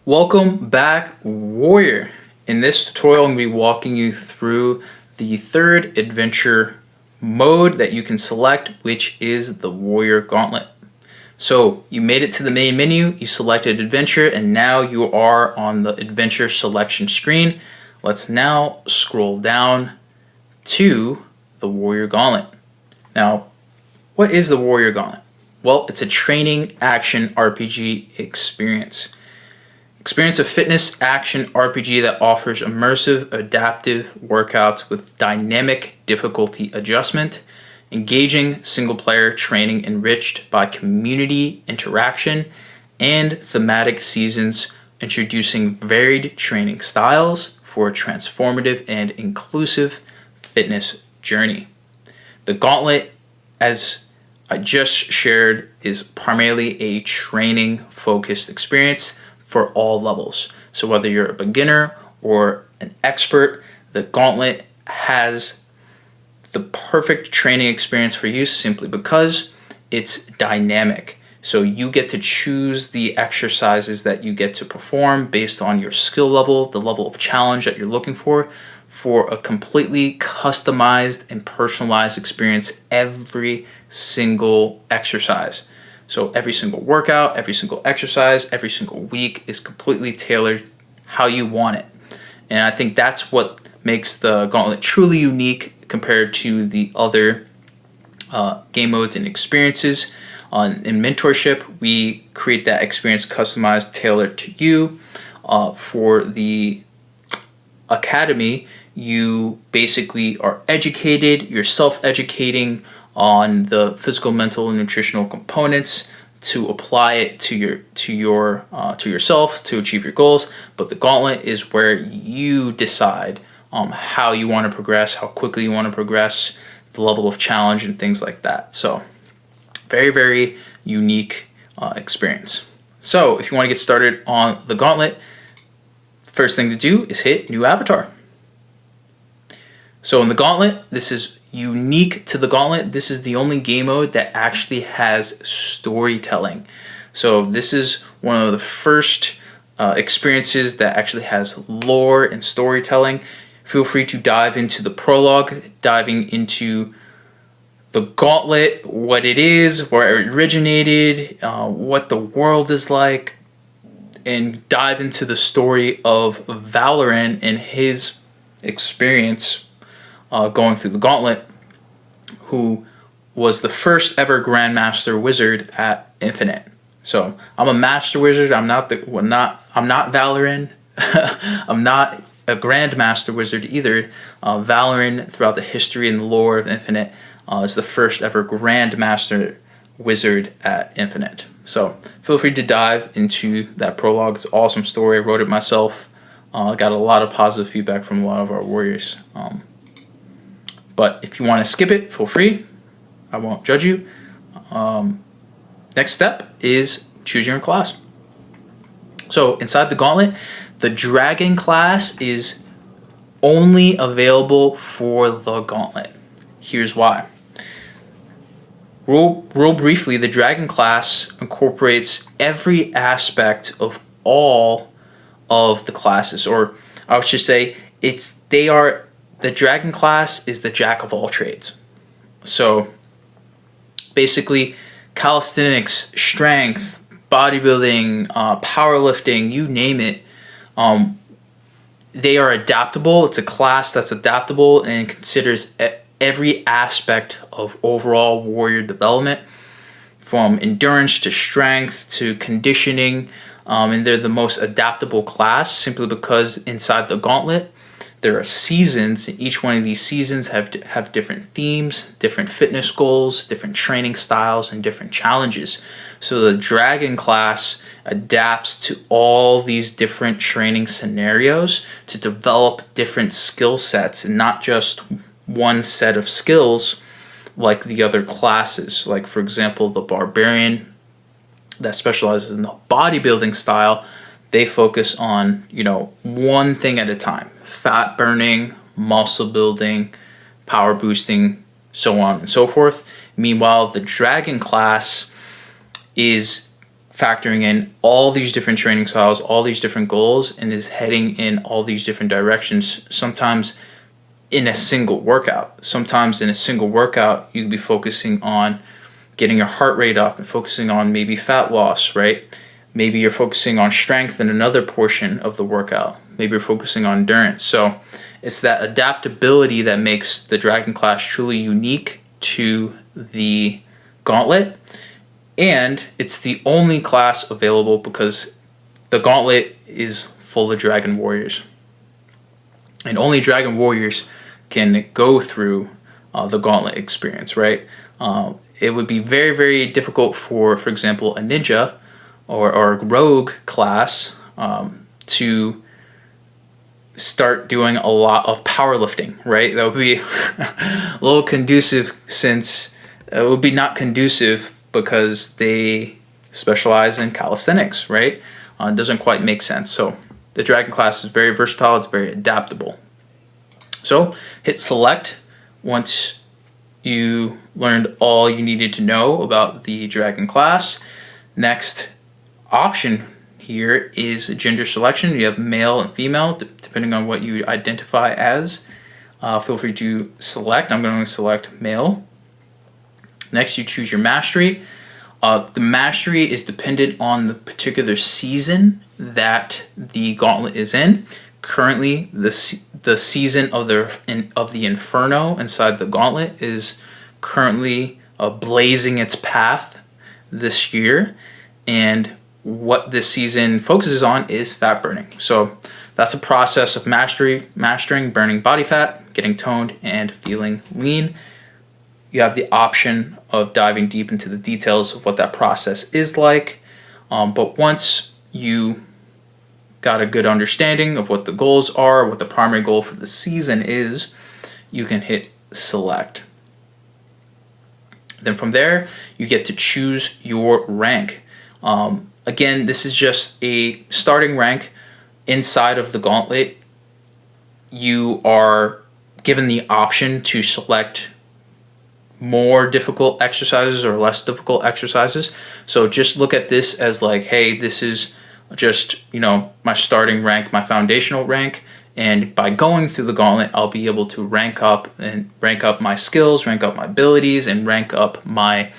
Welcome back, Warrior. In this tutorial, I'm going to be walking you through the third adventure mode that you can select, which is the Warrior Gauntlet. So you made it to the main menu, you selected adventure, and now you are on the adventure selection screen. Let's now scroll down to the Warrior Gauntlet. Now, what is the Warrior Gauntlet? Well, it's a training action RPG experience. Experience a fitness action RPG that offers immersive, adaptive workouts with dynamic difficulty adjustment, engaging single-player training enriched by community interaction, and thematic seasons introducing varied training styles for a transformative and inclusive fitness journey. The Gauntlet, as I just shared, is primarily a training-focused experience for all levels. So whether you're a beginner or an expert, the Gauntlet has the perfect training experience for you simply because it's dynamic. So you get to choose the exercises that you get to perform based on your skill level, the level of challenge that you're looking for a completely customized and personalized experience every single exercise. So every single workout, every single exercise, every single week is completely tailored how you want it. And I think that's what makes the Gauntlet truly unique compared to the other game modes and experiences. In mentorship, we create that experience customized, tailored to you. For the academy, you basically are educated, you're self-educating on the physical, mental, and nutritional components to apply it to yourself to achieve your goals. But the Gauntlet is where you decide how you want to progress, how quickly you want to progress, the level of challenge, and things like that. So very, very unique experience. So if you want to get started on the Gauntlet, first thing to do is hit New Avatar. So in the Gauntlet, this is unique to the Gauntlet. This is the only game mode that actually has storytelling. So this is one of the first experiences that actually has lore and storytelling. Feel free to dive into the prologue, diving into the Gauntlet, what it is, where it originated, what the world is like, and dive into the story of Valorant and his experience going through the Gauntlet, who was the first ever Grandmaster Wizard at Infitnite. So I'm a Master Wizard. I'm not Valorant. I'm not a Grandmaster Wizard either. Valorant, throughout the history and the lore of Infitnite, is the first ever Grandmaster Wizard at Infitnite. So feel free to dive into that prologue. It's an awesome story. I wrote it myself. Got a lot of positive feedback from a lot of our warriors. But if you want to skip it, feel free. I won't judge you. Next step is choosing your class. So inside the Gauntlet, the Dragon class is only available for the Gauntlet. Here's why. Real briefly, the Dragon class incorporates every aspect of all of the classes, or I should say, the Dragon class is the jack of all trades. So basically, calisthenics, strength, bodybuilding, powerlifting, you name it, they are adaptable. It's a class that's adaptable and considers every aspect of overall warrior development, from endurance to strength to conditioning, and they're the most adaptable class simply because inside the Gauntlet, there are seasons, and each one of these seasons have different themes, different fitness goals, different training styles, and different challenges. So the Dragon class adapts to all these different training scenarios to develop different skill sets, and not just one set of skills like the other classes. Like, for example, the Barbarian that specializes in the bodybuilding style, they focus on, one thing at a time. Fat burning, muscle building, power boosting, so on and so forth. Meanwhile, the Dragon class is factoring in all these different training styles, all these different goals, and is heading in all these different directions, sometimes in a single workout. Sometimes in a single workout, you could be focusing on getting your heart rate up and focusing on maybe fat loss, right? Maybe you're focusing on strength in another portion of the workout. Maybe you're focusing on endurance. So it's that adaptability that makes the Dragon class truly unique to the Gauntlet. And it's the only class available because the Gauntlet is full of Dragon Warriors. And only Dragon Warriors can go through the Gauntlet experience, right? It would be very, very difficult for example, a ninja or a rogue class to start doing a lot of powerlifting, right? That would be a little conducive, since it would be not conducive because they specialize in calisthenics, right? It doesn't quite make sense. So the Dragon class is very versatile. It's very adaptable. So hit select once you learned all you needed to know about the Dragon class. Next option here is gender selection. You have male and female, depending on what you identify as. Feel free to select. I'm going to select male. Next, you choose your mastery. The mastery is dependent on the particular season that the Gauntlet is in. Currently, the season of the Inferno inside the Gauntlet is currently blazing its path this year, and what this season focuses on is fat burning. So that's a process of mastering burning body fat, getting toned, and feeling lean. You have the option of diving deep into the details of what that process is like. But once you got a good understanding of what the goals are, what the primary goal for the season is, you can hit select. Then from there, you get to choose your rank. Again, this is just a starting rank inside of the Gauntlet. You are given the option to select more difficult exercises or less difficult exercises. So just look at this as like, hey, this is just, my starting rank, my foundational rank. And by going through the Gauntlet, I'll be able to rank up my skills, rank up my abilities, and rank up my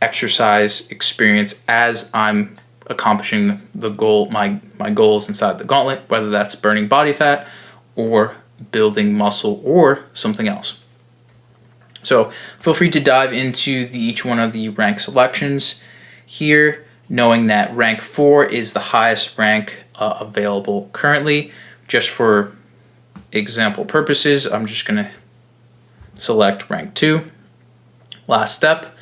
exercise experience as I'm accomplishing the goal, my goals inside the Gauntlet, whether that's burning body fat or building muscle or something else. So feel free to dive into each one of the rank selections here, knowing that rank 4 is the highest rank available currently. Just for example purposes, I'm just going to select rank 2. Last step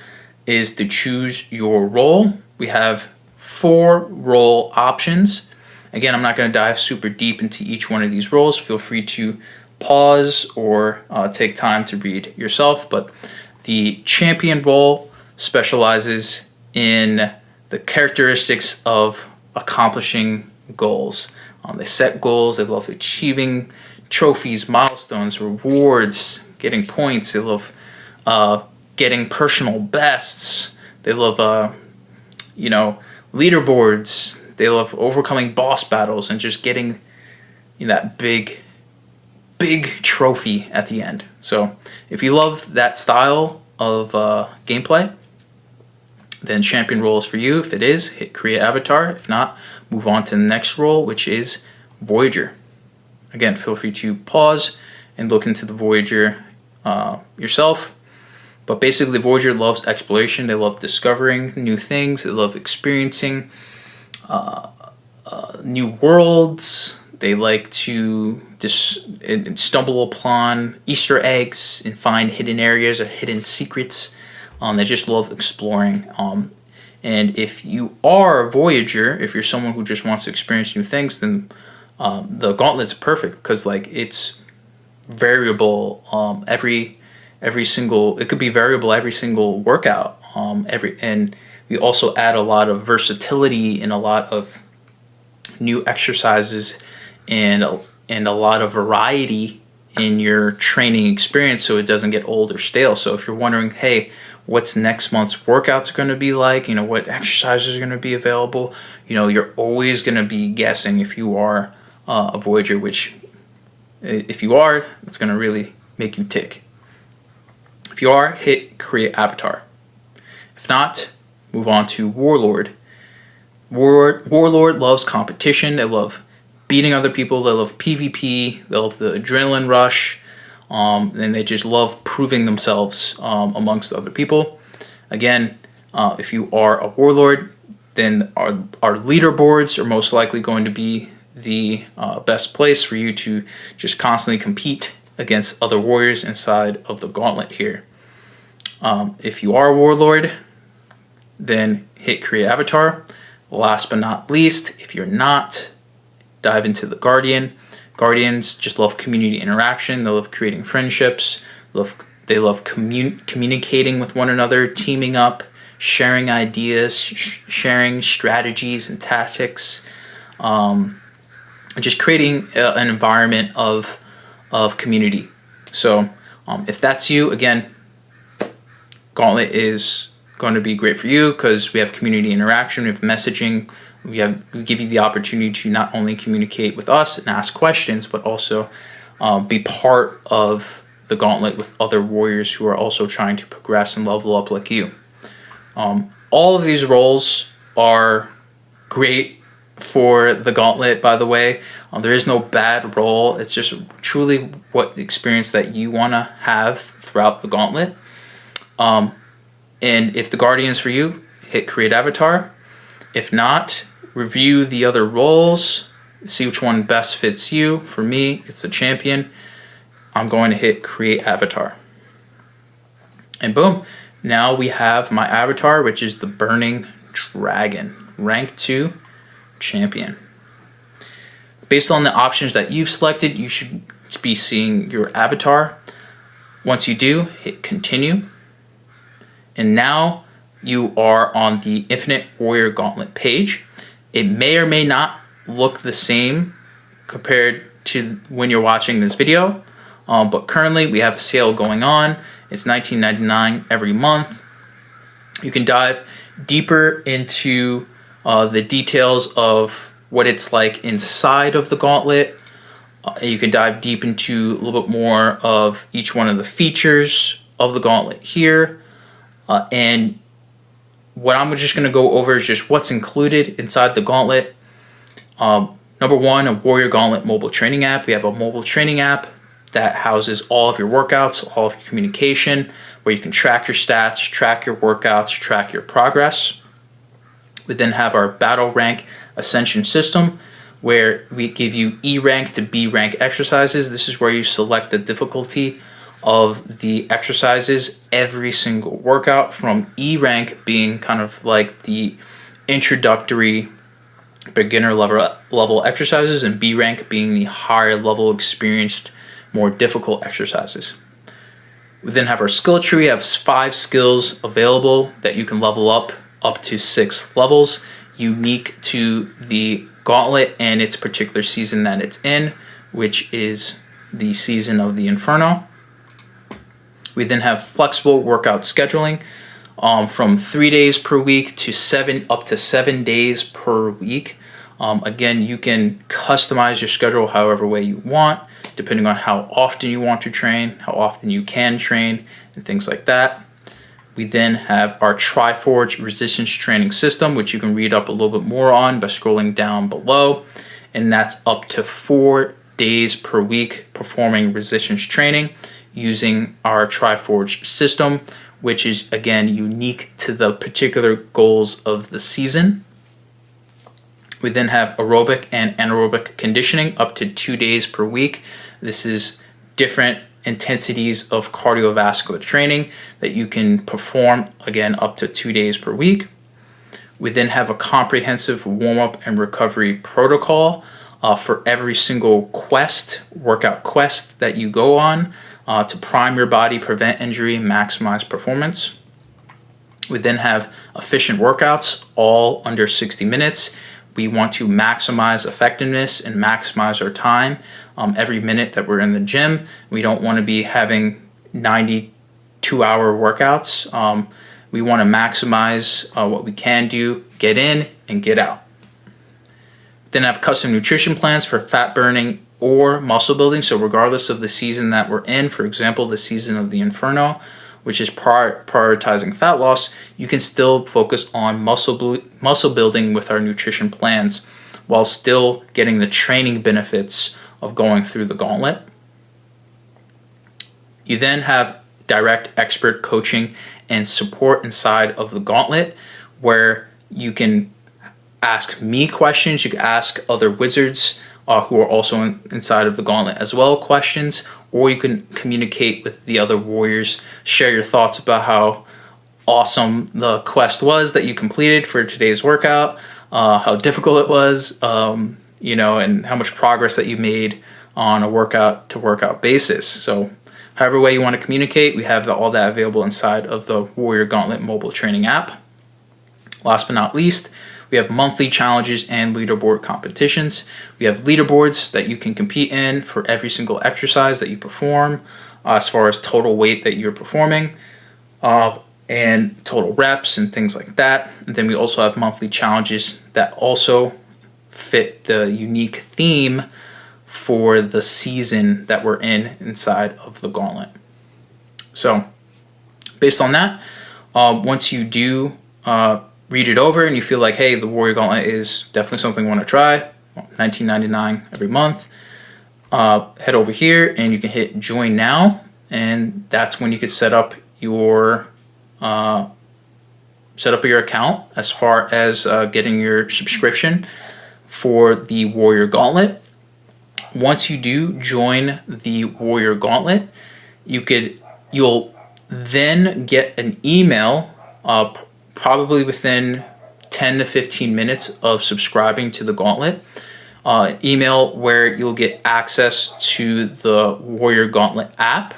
is to choose your role. We have 4 role options. Again, I'm not going to dive super deep into each one of these roles. Feel free to pause or take time to read yourself. But the champion role specializes in the characteristics of accomplishing goals. They set goals. They love achieving trophies, milestones, rewards, getting points. They love getting personal bests. They love leaderboards. They love overcoming boss battles and just getting that big trophy at the end. So if you love that style of gameplay, then champion role is for you. If it is, hit create avatar. If not, move on to the next role, which is Voyager. Again, feel free to pause and look into the Voyager yourself. But basically, Voyager loves exploration. They love discovering new things. They love experiencing new worlds. They like to just stumble upon Easter eggs and find hidden areas or hidden secrets. They just love exploring. And if you are a Voyager, if you're someone who just wants to experience new things, then the Gauntlet's perfect because it's variable. It could be variable every single workout. And we also add a lot of versatility and a lot of new exercises and a lot of variety in your training experience, so it doesn't get old or stale. So if you're wondering, hey, what's next month's workouts going to be like, what exercises are going to be available. You're always going to be guessing if you are a Voyager, which if you are, it's going to really make you tick. If you are, hit create avatar. If not, move on to Warlord. Warlord loves competition. They love beating other people. They love PvP. They love the adrenaline rush. And they just love proving themselves amongst other people. Again, if you are a Warlord, then our leaderboards are most likely going to be the best place for you to just constantly compete against other warriors inside of the Gauntlet here. If you are a Warlord, then hit create avatar. Last but not least, if you're not, dive into the Guardian. Guardians just love community interaction. They love creating friendships. They love communicating with one another, teaming up, sharing ideas, sharing strategies and tactics, just creating an environment of community. So if that's you, again, Gauntlet is going to be great for you because we have community interaction, we have messaging, we give you the opportunity to not only communicate with us and ask questions, but also be part of the Gauntlet with other warriors who are also trying to progress and level up like you. All of these roles are great for the Gauntlet, by the way. There is no bad role. It's just truly what experience that you want to have throughout the Gauntlet. And if the Guardian's for you, hit create avatar. If not, review the other roles, see which one best fits you. For me, it's the champion. I'm going to hit create avatar. And boom, now we have my avatar, which is the Burning Dragon, rank 2 champion. Based on the options that you've selected, you should be seeing your avatar. Once you do, hit continue. And now you are on the Infinite Warrior Gauntlet page. It may or may not look the same compared to when you're watching this video, but currently we have a sale going on. It's $19.99 every month. You can dive deeper into the details of what it's like inside of the Gauntlet. You can dive deep into a little bit more of each one of the features of the Gauntlet here. And what I'm just going to go over is just what's included inside the Gauntlet. Number one, a Warrior Gauntlet mobile training app. We have a mobile training app that houses all of your workouts, all of your communication, where you can track your stats, track your workouts, track your progress. We then have our battle rank ascension system, where we give you E rank to B rank exercises. This is where you select the difficulty of the exercises every single workout, from E rank being kind of like the introductory beginner level exercises, and B rank being the higher level experienced, more difficult exercises. We then have our skill tree. We have 5 skills available that you can level up to 6 levels, unique to the Gauntlet and its particular season that it's in, which is the season of the Inferno. We then have flexible workout scheduling from 3 days per week to up to 7 days per week. Again, you can customize your schedule however way you want, depending on how often you want to train, how often you can train, and things like that. We then have our Triforge resistance training system, which you can read up a little bit more on by scrolling down below. And that's up to 4 days per week performing resistance training using our Triforge system, which is, again, unique to the particular goals of the season. We then have aerobic and anaerobic conditioning up to 2 days per week. This is different intensities of cardiovascular training that you can perform, again, up to 2 days per week. We then have a comprehensive warm-up and recovery protocol for every single workout quest that you go on to prime your body, prevent injury, maximize performance. We then have efficient workouts, all under 60 minutes. We want to maximize effectiveness and maximize our time every minute that we're in the gym. We don't want to be having 90 2-hour workouts. We want to maximize what we can do, get in and get out. Then have custom nutrition plans for fat burning or muscle building. So regardless of the season that we're in, for example, the season of the Inferno, which is prioritizing fat loss, you can still focus on muscle building with our nutrition plans while still getting the training benefits of going through the Gauntlet. You then have direct expert coaching and support inside of the Gauntlet, where you can ask me questions, you can ask other wizards who are also inside of the Gauntlet as well questions, or you can communicate with the other warriors, share your thoughts about how awesome the quest was that you completed for today's workout, how difficult it was, and how much progress that you made on a workout to workout basis. So however way you want to communicate, we have all that available inside of the Warrior Gauntlet mobile training app. Last but not least, we have monthly challenges and leaderboard competitions. We have leaderboards that you can compete in for every single exercise that you perform, as far as total weight that you're performing, and total reps and things like that. And then we also have monthly challenges that also fit the unique theme for the season that we're in inside of the Gauntlet. So based on that, once you do read it over and you feel like, hey, the Warrior Gauntlet is definitely something I want to try, $19.99 every month, head over here and you can hit join now, and that's when you can set up your account as far as getting your subscription for the Warrior Gauntlet. Once you do join the Warrior Gauntlet, you'll then get an email probably within 10 to 15 minutes of subscribing to the Gauntlet. Email where you'll get access to the Warrior Gauntlet app.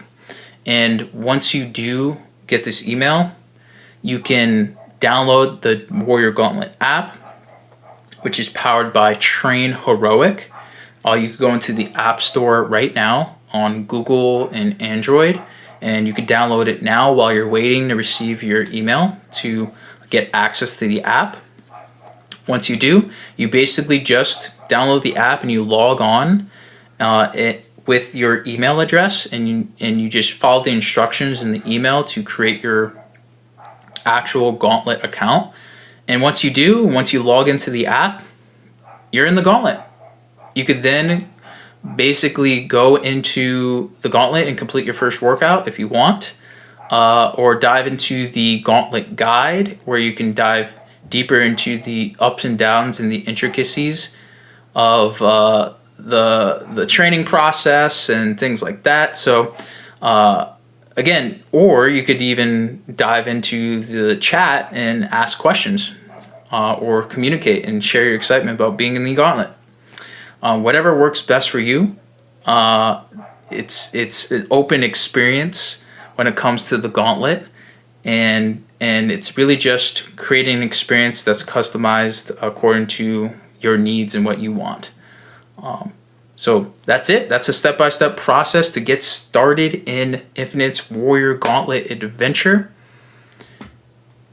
And once you do get this email, you can download the Warrior Gauntlet app, which is powered by Train Heroic. You can go into the App Store right now on Google and Android, and you can download it now while you're waiting to receive your email to get access to the app. Once you do, you basically just download the app and you log on with your email address, and you just follow the instructions in the email to create your actual Gauntlet account. And once you log into the app, you're in the Gauntlet. You could then basically go into the Gauntlet and complete your first workout if you want, or dive into the Gauntlet guide where you can dive deeper into the ups and downs and the intricacies of the training process and things like that. So again, or you could even dive into the chat and ask questions or communicate and share your excitement about being in the Gauntlet. Whatever works best for you. It's an open experience when it comes to the Gauntlet, and it's really just creating an experience that's customized according to your needs and what you want. So that's it. That's a step-by-step process to get started in Infitnite's Warrior Gauntlet adventure.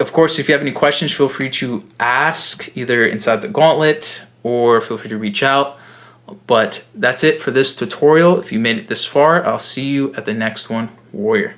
Of course, if you have any questions, feel free to ask either inside the Gauntlet or feel free to reach out. But that's it for this tutorial. If you made it this far, I'll see you at the next one. Warrior.